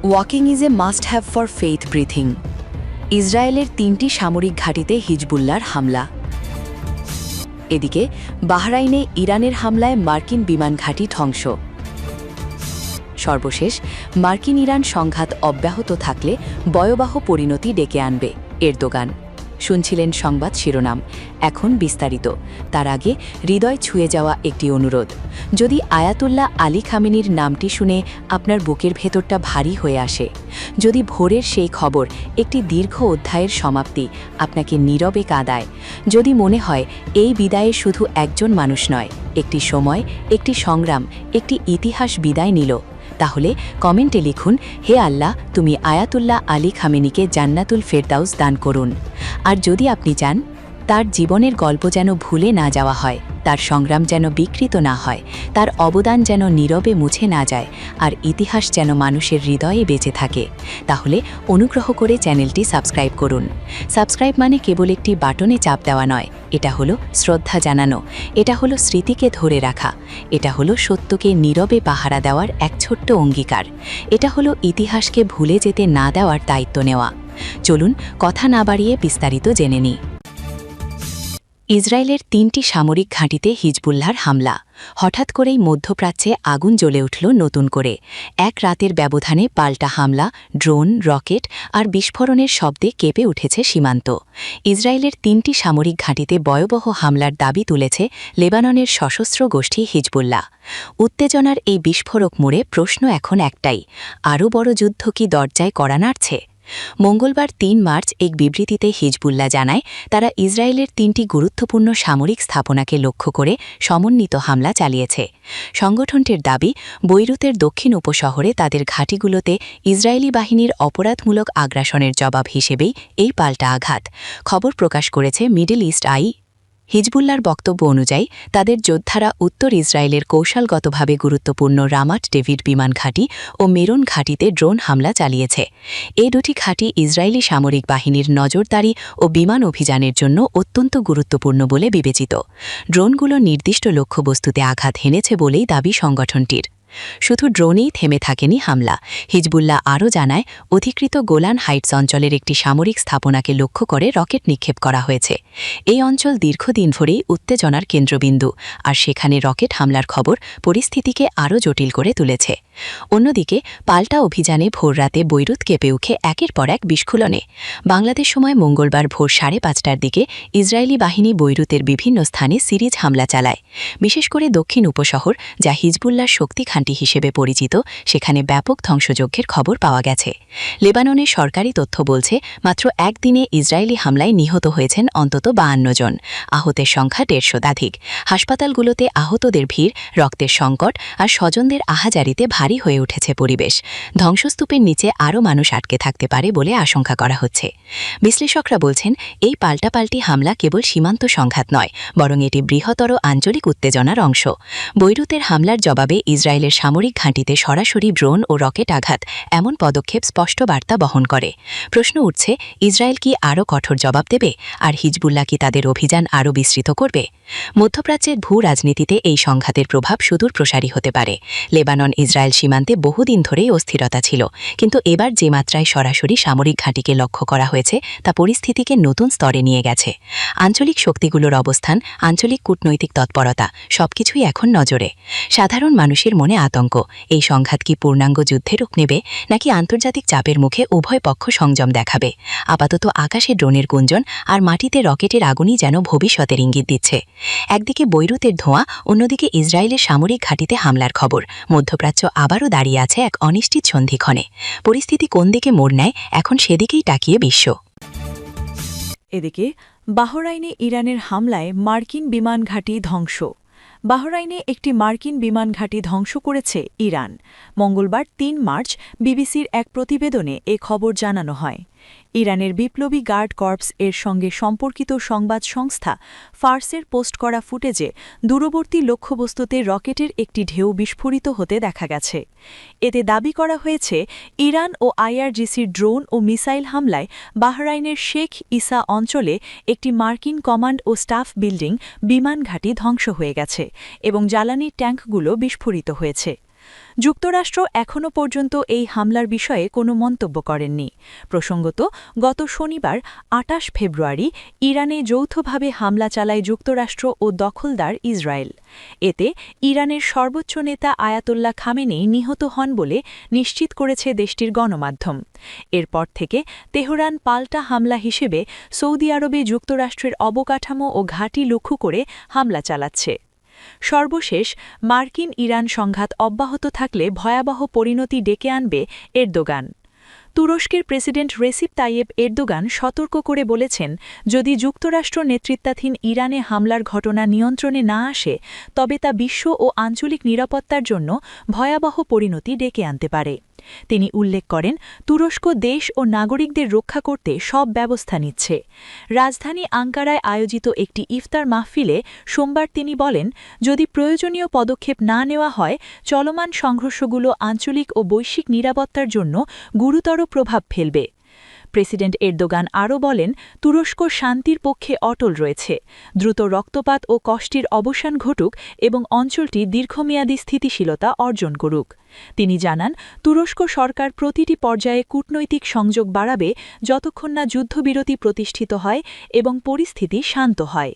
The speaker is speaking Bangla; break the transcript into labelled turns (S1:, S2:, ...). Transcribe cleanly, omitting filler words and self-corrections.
S1: Walking is a must have for faith breathing. ইসরায়েলের ৩টি সামরিক ঘাঁটিতে হিজবুল্লাহর হামলা। এদিকে বাহরাইনে ইরানের হামলায় মার্কিন বিমান ঘাঁটি ধ্বংস। সর্বশেষ, মার্কিন ইরান সংঘাত অব্যাহত থাকলে ভয়াবহ পরিণতি ডেকে আনবে এরদোগান। শুনছিলেন সংবাদ শিরোনাম, এখন বিস্তারিত। তার আগে হৃদয় ছুঁয়ে যাওয়া একটি অনুরোধ। যদি আয়াতুল্লাহ আলী খামেনির নামটি শুনে আপনার বুকের ভেতরটা ভারী হয়ে আসে, যদি ভোরের সেই খবর একটি দীর্ঘ অধ্যায়ের সমাপ্তি আপনাকে নীরবে কাঁদায়, যদি মনে হয় এই বিদায়ে শুধু একজন মানুষ নয়, একটি সময়, একটি সংগ্রাম, একটি ইতিহাস বিদায় নিল, তাহলে কমেন্টে লিখুন, হে আল্লাহ, তুমি আয়াতুল্লাহ আলী খামেনিকে জান্নাতুল ফেরদাউস দান করুন। আর যদি আপনি চান তার জীবনের গল্প যেন ভুলে না যাওয়া হয়, তার সংগ্রাম যেন বিকৃত না হয়, তার অবদান যেন নীরবে মুছে না যায়, আর ইতিহাস যেন মানুষের হৃদয়ে বেঁচে থাকে, তাহলে অনুগ্রহ করে চ্যানেলটি সাবস্ক্রাইব করুন। সাবস্ক্রাইব মানে কেবল একটি বাটনে চাপ দেওয়া নয়, এটা হলো শ্রদ্ধা জানানো, এটা হলো স্মৃতিকে ধরে রাখা, এটা হলো সত্যকে নীরবে পাহারা দেওয়ার এক ছোট্ট অঙ্গীকার, এটা হলো ইতিহাসকে ভুলে যেতে না দেওয়ার দায়িত্ব নেওয়া। চলুন কথা না বাড়িয়ে বিস্তারিত জেনে নিই। ইসরায়েলের ৩টি সামরিক ঘাঁটিতে হিজবুল্লাহর হামলা। হঠাৎ করেই মধ্যপ্রাচ্যে আগুন জ্বলে উঠল নতুন করে। এক রাতের ব্যবধানে পাল্টা হামলা, ড্রোন, রকেট আর বিস্ফোরণের শব্দে কেঁপে উঠেছে সীমান্ত। ইসরায়েলের ৩টি সামরিক ঘাঁটিতে ভয়াবহ হামলার দাবি তুলেছে লেবাননের সশস্ত্র গোষ্ঠী হিজবুল্লাহ। উত্তেজনার এই বিস্ফোরক মোড়ে প্রশ্ন এখন একটাই, আরও বড় যুদ্ধ কি দরজায় কড়া নাড়ছে? মঙ্গলবার ৩ মার্চ এক বিবৃতিতে হিজবুল্লাহ জানায়, তারা ইসরায়েলের ৩টি গুরুত্বপূর্ণ সামরিক স্থাপনাকে লক্ষ্য করে সমন্বিত হামলা চালিয়েছে। সংগঠনটির দাবি, বৈরুতের দক্ষিণ উপশহরে তাদের ঘাঁটিগুলোতে ইসরায়েলি বাহিনীর অপরাধমূলক আগ্রাসনের জবাব হিসেবেই এই পাল্টা আঘাত। খবর প্রকাশ করেছে মিডল ইস্ট আই। হিজবুল্লাহর বক্তব্য অনুযায়ী তাদের যোদ্ধারা উত্তর ইসরায়েলের কৌশলগতভাবে গুরুত্বপূর্ণ রামাট ডেভিড বিমান ঘাঁটি ও মেরন ঘাঁটিতে ড্রোন হামলা চালিয়েছে। এই দুটি ঘাঁটি ইসরায়েলি সামরিক বাহিনীর নজরদারি ও বিমান অভিযানের জন্য অত্যন্ত গুরুত্বপূর্ণ বলে বিবেচিত। ড্রোনগুলো নির্দিষ্ট লক্ষ্যবস্তুতে আঘাত হেনেছে বলেই দাবি সংগঠনটির। শুধু ড্রোনেই থেমে থাকেনি হামলা। হিজবুল্লাহ আরও জানায়, অধিকৃত গোলান হাইটস অঞ্চলের একটি সামরিক স্থাপনাকে লক্ষ্য করে রকেট নিক্ষেপ করা হয়েছে। এই অঞ্চল দীর্ঘদিন ধরেই উত্তেজনার কেন্দ্রবিন্দু, আর সেখানে রকেট হামলার খবর পরিস্থিতিকে আরও জটিল করে তুলেছে। অন্যদিকে পাল্টা অভিযানে ভোররাতে বৈরুত কেঁপে উঠে একের পর এক বিস্ফোরণে। বাংলাদেশ সময় মঙ্গলবার ভোর ৫:৩০টার দিকে ইসরায়েলি বাহিনী বৈরুতের বিভিন্ন স্থানে সিরিজ হামলা চালায়। বিশেষ করে দক্ষিণ উপশহর, যা হিজবুল্লাহর শক্তি ঘাঁটি হিসেবে পরিচিত, সেখানে ব্যাপক ধ্বংসযজ্ঞের খবর পাওয়া গেছে। লেবাননের সরকারি তথ্য বলছে, মাত্র একদিনে ইসরায়েলি হামলায় নিহত হয়েছেন অন্তত ৫২ জন, আহতের সংখ্যা ১৫০ হাসপাতালগুলোতে আহতদের ভিড়, রক্তের সংকট আর স্বজনদের আহাজারিতে ভারী হয়ে উঠেছে পরিবেশ। ধ্বংসস্তূপের নিচে আরও মানুষ আটকে থাকতে পারে বলে আশঙ্কা করা হচ্ছে। বিশ্লেষকরা বলছেন, এই পাল্টাপাল্টি হামলা কেবল সীমান্ত সংঘাত নয়, বরং এটি বৃহত্তর আঞ্চলিক উত্তেজনার অংশ। বৈরুতের হামলার জবাবে ইসরায়েলের সামরিক ঘাঁটিতে সরাসরি ড্রোন ও রকেট আঘাত, এমন পদক্ষেপ স্পষ্ট বার্তা বহন করে। প্রশ্ন উঠছে, ইসরায়েল কি আরও কঠোর জবাব দেবে, আর হিজবুল্লাহ কি তাদের অভিযান আরও বিস্তৃত করবে? মধ্যপ্রাচ্যের ভূ রাজনীতিতে এই সংঘাতের প্রভাব সুদূর প্রসারী হতে পারে। লেবানন ইসরায়েল সীমান্তে বহুদিন ধরেই অস্থিরতা ছিল, কিন্তু এবার যে মাত্রায় সরাসরি সামরিক ঘাঁটিকে লক্ষ্য করা হয়েছে তা পরিস্থিতিকে নতুন স্তরে নিয়ে গেছে। আঞ্চলিক শক্তিগুলোর অবস্থান, আঞ্চলিক কূটনৈতিক তৎপরতা, সবকিছুই এখন নজরে। সাধারণ মানুষের মনে আতঙ্ক, এই সংঘাত কি পূর্ণাঙ্গ যুদ্ধে রূপ নেবে, নাকি আন্তর্জাতিক চাপের মুখে উভয় পক্ষ সংযম দেখাবে? আপাতত আকাশে ড্রোনের গুঞ্জন আর মাটিতে রকেটের আগুনই যেন ভবিষ্যতের ইঙ্গিত দিচ্ছে। একদিকে বৈরুতের ধোঁয়া, অন্যদিকে ইসরায়েলের সামরিক ঘাঁটিতে হামলার খবর। মধ্যপ্রাচ্য আবারও দাঁড়িয়ে আছে এক অনিশ্চিত সন্ধিক্ষণে। পরিস্থিতি কোন দিকে মোড় নেয়, এখন সেদিকেই তাকিয়ে বিশ্ব।
S2: এদিকে বাহরাইনে ইরানের হামলায় মার্কিন বিমান ঘাঁটি ধ্বংস। বাহরাইনে একটি মার্কিন বিমান ঘাঁটি ধ্বংস করেছে ইরান। মঙ্গলবার ৩ মার্চ বিবিসির এক প্রতিবেদনে এ খবর জানানো হয়। ইরানের বিপ্লবী গার্ড কর্পস এর সঙ্গে সম্পর্কিত সংবাদ সংস্থা ফার্সের পোস্ট করা ফুটেজে দূরবর্তী লক্ষ্যবস্তুতে রকেটের একটি ঢেউ বিস্ফোরিত হতে দেখা গেছে। এতে দাবি করা হয়েছে, ইরান ও আইআরজিসির ড্রোন ও মিসাইল হামলায় বাহরাইনের শেখ ইসা অঞ্চলে একটি মার্কিন কমান্ড ও স্টাফ বিল্ডিং, বিমান ঘাঁটি ধ্বংস হয়ে গেছে এবং জ্বালানি ট্যাঙ্কগুলো বিস্ফোরিত হয়েছে। যুক্তরাষ্ট্র এখনও পর্যন্ত এই হামলার বিষয়ে কোনো মন্তব্য করেননি। প্রসঙ্গত, গত শনিবার ২৮ ফেব্রুয়ারি ইরানে যৌথভাবে হামলা চালায় যুক্তরাষ্ট্র ও দখলদার ইসরায়েল। এতে ইরানের সর্বোচ্চ নেতা আয়াতোল্লাহ খামেনেই নিহত হন বলে নিশ্চিত করেছে দেশটির গণমাধ্যম। এরপর থেকে তেহরান পাল্টা হামলা হিসেবে সৌদি আরবে যুক্তরাষ্ট্রের অবকাঠামো ও ঘাঁটি লক্ষ্য করে হামলা চালাচ্ছে। সর্বশেষ মার্কিন ইরান সংঘাত অব্যাহত থাকলে ভয়াবহ পরিণতি ডেকে আনবে এরদোগান। তুরস্কের প্রেসিডেন্ট রেসিপ তাইয়েব এরদোগান সতর্ক করে বলেছেন, যদি যুক্তরাষ্ট্র নেতৃত্বাধীন ইরানে হামলার ঘটনা নিয়ন্ত্রণে না আসে তবে তা বিশ্ব ও আঞ্চলিক নিরাপত্তার জন্য ভয়াবহ পরিণতি ডেকে আনতে পারে। তিনি উল্লেখ করেন, তুরস্ক দেশ ও নাগরিকদের রক্ষা করতে সব ব্যবস্থা নিচ্ছে। রাজধানী আঙ্কারায় আয়োজিত একটি ইফতার মাহফিলে সোমবার তিনি বলেন, যদি প্রয়োজনীয় পদক্ষেপ না নেওয়া হয় চলমান সংঘর্ষগুলো আঞ্চলিক ও বৈশ্বিক নিরাপত্তার জন্য গুরুতর প্রভাব ফেলবে। প্রেসিডেন্ট এরদোগান আরও বলেন, তুরস্ক শান্তির পক্ষে অটল রয়েছে, দ্রুত রক্তপাত ও কষ্টের অবসান ঘটুক এবং অঞ্চলটি দীর্ঘমেয়াদী স্থিতিশীলতা অর্জন করুক। তিনি জানান, তুরস্ক সরকার প্রতিটি পর্যায়ে কূটনৈতিক সংযোগ বাড়াবে যতক্ষণ না যুদ্ধবিরতি প্রতিষ্ঠিত হয় এবং পরিস্থিতি শান্ত হয়।